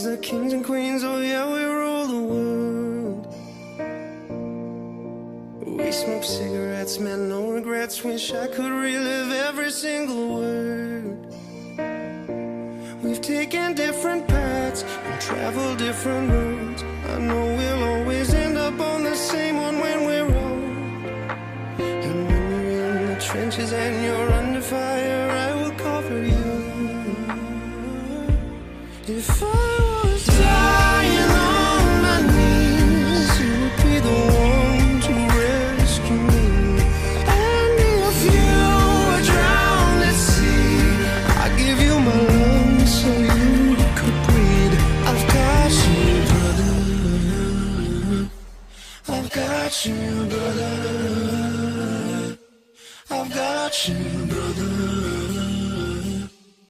times, the kings and queens, oh yeah, we rule the world. We smoke cigarettes, man, no regrets. Wish I could relive every single word. We've taken different paths and traveled different roads. I know we'll always end up on the same one when we're old. And when you're in the trenches and you're under fire, I will cover you. If I was dying on my knees, you would be the one to rescue me. And if you were drowned at sea, I'd give you my lungs so you could breathe. I've got you, brother. I've got you, brother. I've got you,